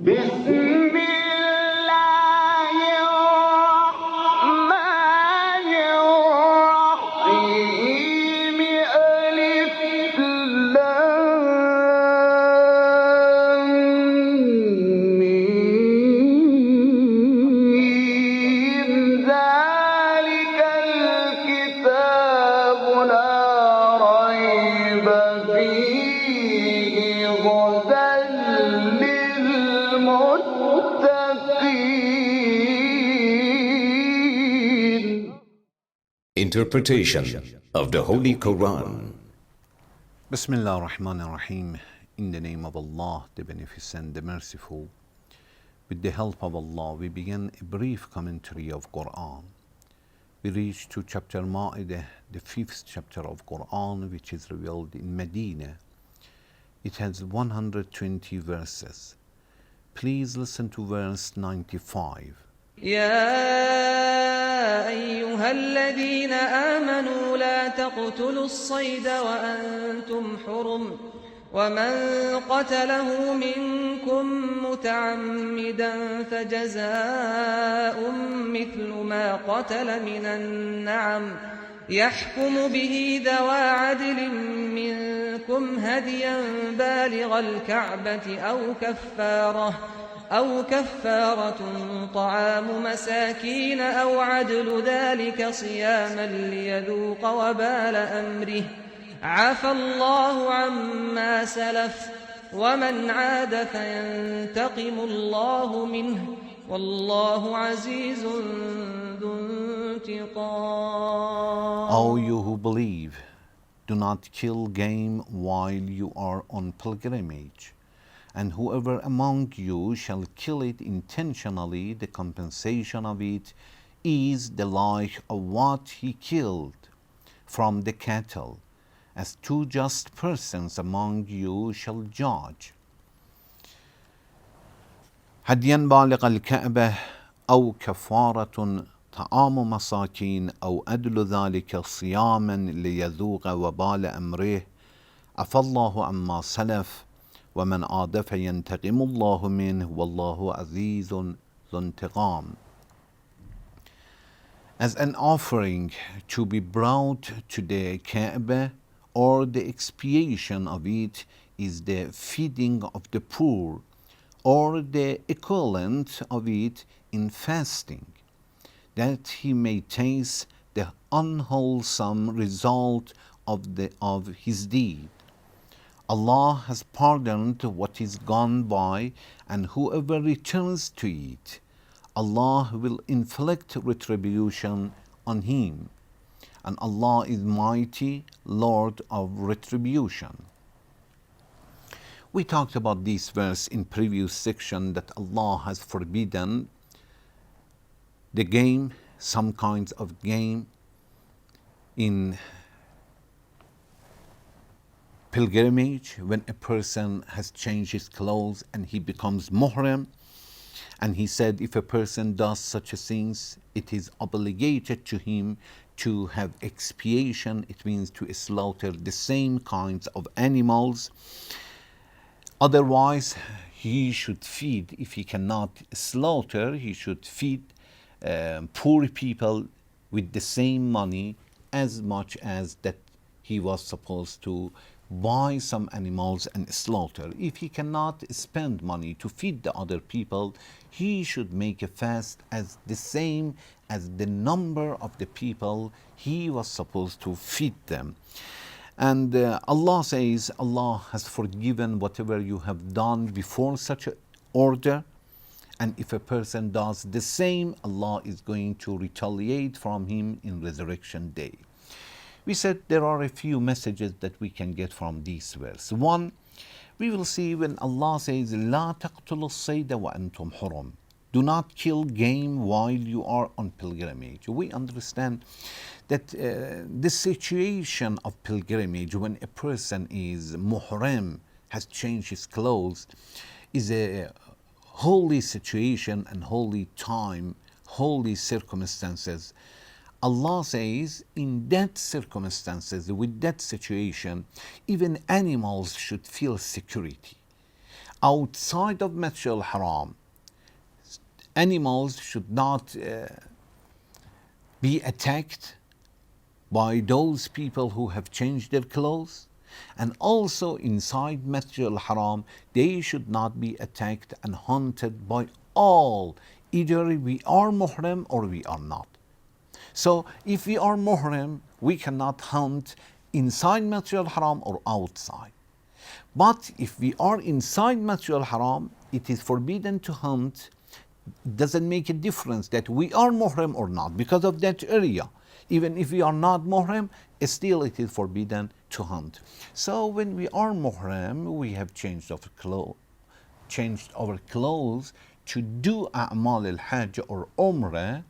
بسم الله الرحمن الرحيم ألف لام ميم ذلك الكتاب لا ريب فيه هدى للمتقين. Interpretation of the Holy Quran. Bismillah ar-Rahman ar-Rahim. In the name of Allah, the Beneficent, the Merciful. With the help of Allah, we begin a brief commentary of Quran. We reach to chapter Ma'idah, the 5th chapter of Quran, which is revealed in Medina. It has 120 verses. Please listen to verse 95. يا أيها الذين آمنوا لا تقتلوا الصيد وأنتم حرم ومن قتله منكم متعمدا فجزاء مثل ما قتل من النعم يحكم به ذوى عدل منكم هديا بالغ الكعبة أو كفارة طعام مساكين أو عدل ذلك صياما ليذوق وبال أمره عفى الله عما سلف ومن عاد فينتقم الله منه والله عزيز ذو انتقام. O you who believe, do not kill game while you are on pilgrimage. And whoever among you shall kill it intentionally, the compensation of it is the like of what he killed from the cattle, as two just persons among you shall judge. هديا بالغ الكعبة أو كفارة طعام مساكين أو أدل ذلك صياما ليذوق وبال أمره عفى الله عما سلف ومن عاد فينتقم الله منه والله عزيز ذو انتقام. As an offering to be brought to the Kaaba, or the expiation of it is the feeding of the poor, or the equivalent of it in fasting, that he may taste the unwholesome result of his deed. Allah has pardoned what is gone by, and whoever returns to it, Allah will inflict retribution on him. And Allah is mighty, Lord of retribution. We talked about this verse in previous section, that Allah has forbidden the game, some kinds of game in pilgrimage, when a person has changed his clothes and he becomes muhrim. And he said if a person does such things, it is obligated to him to have expiation. It means to slaughter the same kinds of animals. Otherwise, he should feed. If he cannot slaughter, he should feed poor people with the same money as much as that he was supposed to buy some animals and slaughter. If he cannot spend money to feed the other people, he should make a fast as the same as the number of the people he was supposed to feed them. And Allah says, Allah has forgiven whatever you have done before such an order. And if a person does the same, Allah is going to retaliate from him in resurrection day. We said there are a few messages that we can get from this verse. One, we will see when Allah says, لا تقتلوا الصيد وأنتم حرم. Do not kill game while you are on pilgrimage. We understand that the situation of pilgrimage, when a person is muhrim, has changed his clothes, is a holy situation and holy time, holy circumstances. Allah says, in that circumstances, with that situation, even animals should feel security. outside of Masjid al-Haram, animals should not be attacked by those people who have changed their clothes. And also inside Masjid al-Haram, they should not be attacked and hunted by all. Either we are muhrim or we are not. So if we are muhrim, we cannot hunt inside Masjid al-Haram or outside. But if we are inside Masjid al-Haram, it is forbidden to hunt. Doesn't make a difference that we are muhrim or not because of that area. Even if we are not muhrim, still it is forbidden to hunt. So when we are muhrim, we have changed our clothes to do a'mal al-hajj or umrah.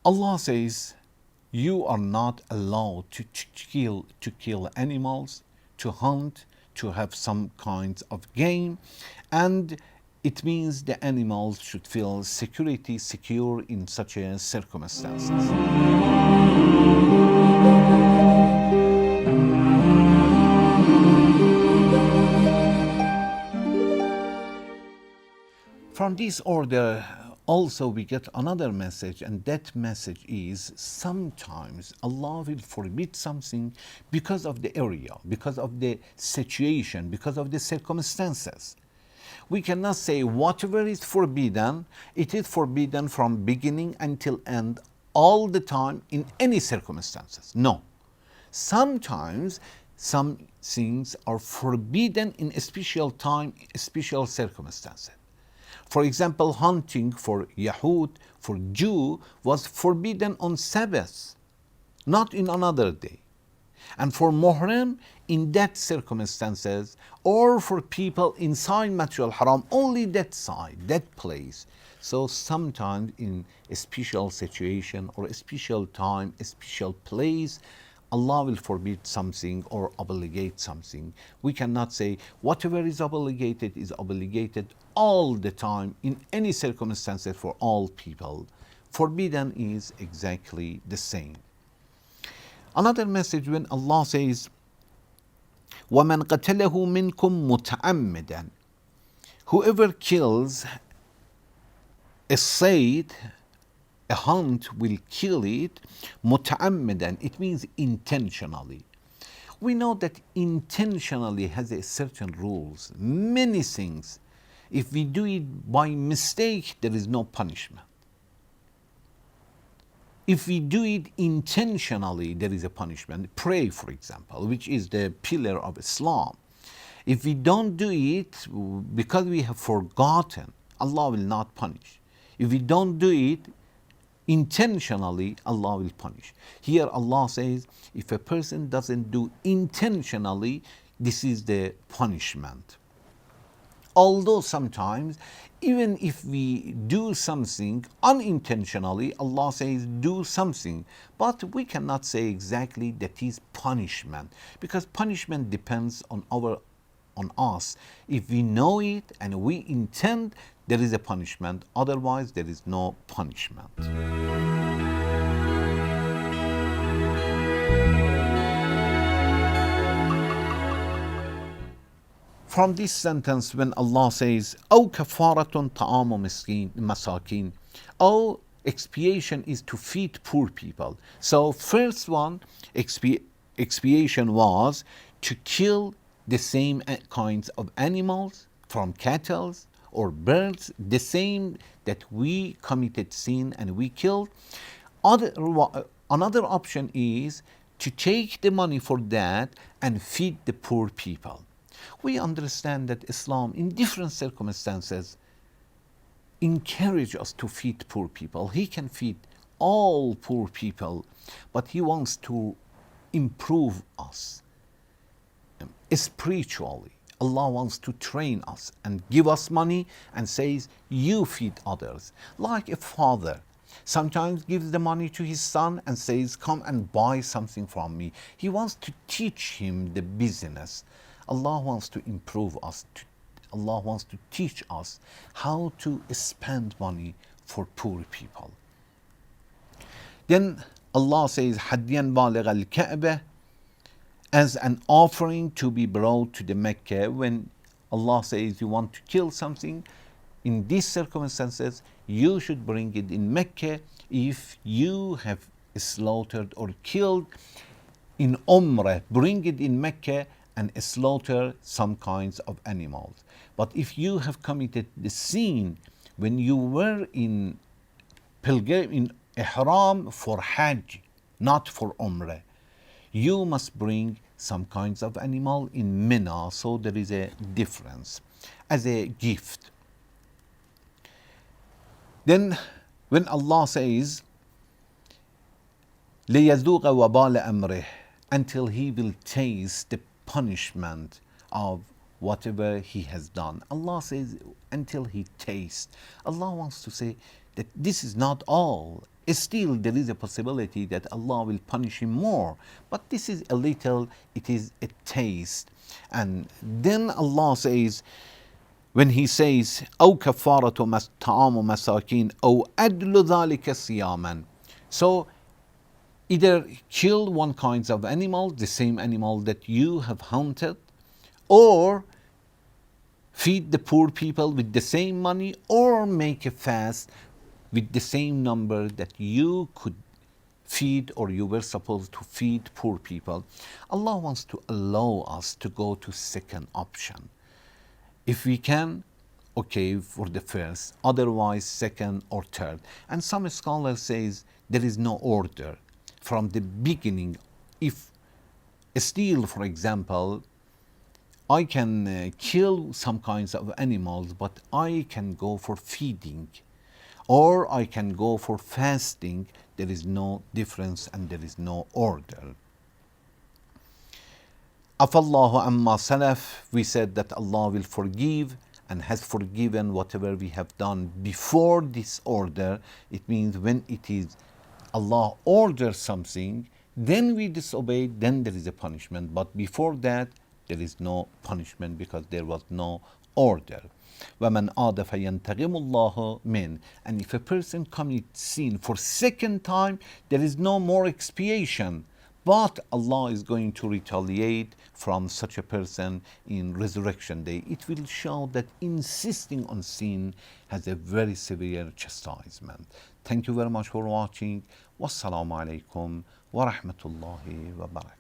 Allah says, you are not allowed to kill animals, to hunt, to have some kinds of game, and it means the animals should feel secure in such a circumstances. From this order, also we get another message, and that message is sometimes Allah will forbid something because of the area, because of the situation, because of the circumstances. We cannot say whatever is forbidden, it is forbidden from beginning until end all the time in any circumstances. No. Sometimes some things are forbidden in a special time, special circumstances. For example, hunting for Yahud, for Jew, was forbidden on Sabbath, not in another day. And for Muhrim, in that circumstances, or for people inside Masjid al-Haram, only that side, that place. So sometimes in a special situation or a special time, a special place, Allah will forbid something or obligate something. We cannot say whatever is obligated all the time in any circumstances for all people. Forbidden is exactly the same. Another message when Allah says, وَمَنْ قَتَلَهُ مِنْكُمْ مُتَعَمِّدًا, whoever kills a sayd, a hunt, will kill it مُتَعَمِّدًا, it means intentionally. We know that intentionally has a certain rules, many things. If we do it by mistake, there is no punishment. If we do it intentionally, there is a punishment. Pray, for example, which is the pillar of Islam. If we don't do it because we have forgotten, Allah will not punish. If we don't do it intentionally, Allah will punish. Here Allah says, if a person doesn't do intentionally, this is the punishment. Although sometimes, even if we do something unintentionally, Allah says do something, but we cannot say exactly that is punishment, because punishment depends on us. If we know it and we intend, there is a punishment. Otherwise, there is no punishment. From this sentence, when Allah says, أَوْ كَفَارَةٌ طَعَامُ مَسَاكِينَ, oh, expiation is to feed poor people. So first one, expiation was to kill the same kinds of animals, from cattle or birds, the same that we committed sin and we killed. Another option is to take the money for that and feed the poor people. We understand that Islam, in different circumstances, encourages us to feed poor people. He can feed all poor people, but He wants to improve us spiritually. Allah wants to train us and give us money and says, you feed others. Like a father sometimes gives the money to his son and says, come and buy something from me. He wants to teach him the business. Allah wants to improve us. Allah wants to teach us how to spend money for poor people. Then Allah says, حَدْيًا بَالِغَ الْكَعْبَةِ, as an offering to be brought to the Mecca when Allah says you want to kill something, in these circumstances, you should bring it in Mecca. If you have slaughtered or killed in Umrah, bring it in Mecca and slaughter some kinds of animals. But if you have committed the sin when you were in pilgrim, in ihram for Hajj, not for Umrah, you must bring some kinds of animal in Mina, so there is a difference as a gift. Then when Allah says لِيَذُوقَ وَبَالَ أَمْرِهِ, until he will taste the punishment of whatever he has done. Allah says until he tastes. Allah wants to say that this is not all. Still there is a possibility that Allah will punish him more, but this is a little, it is a taste. And then Allah says, when he says أو كفارة طعام مساكين أو أدل ذلك صياما, so either kill one kind of animal, the same animal that you have hunted, or feed the poor people with the same money, or make a fast with the same number that you could feed or you were supposed to feed poor people. Allah wants to allow us to go to second option. If we can, okay, for the first, otherwise second or third. And some scholars says there is no order from the beginning. If still, for example, I can kill some kinds of animals, but I can go for feeding, or I can go for fasting. There is no difference and there is no order. Afallahu amma salaf, we said that Allah will forgive and has forgiven whatever we have done before this order. It means when it is Allah orders something, then we disobey, then there is a punishment. But before that, there is no punishment because there was no order. وَمَنْ عَادَ فَيَنْتَقِمُ اللَّهُ مِنْ. And if a person commits sin for second time, there is no more expiation. But Allah is going to retaliate from such a person in resurrection day. It will show that insisting on sin has a very severe chastisement. Thank you very much for watching. Wassalamu alaikum wa rahmatullahi wa barakatuh.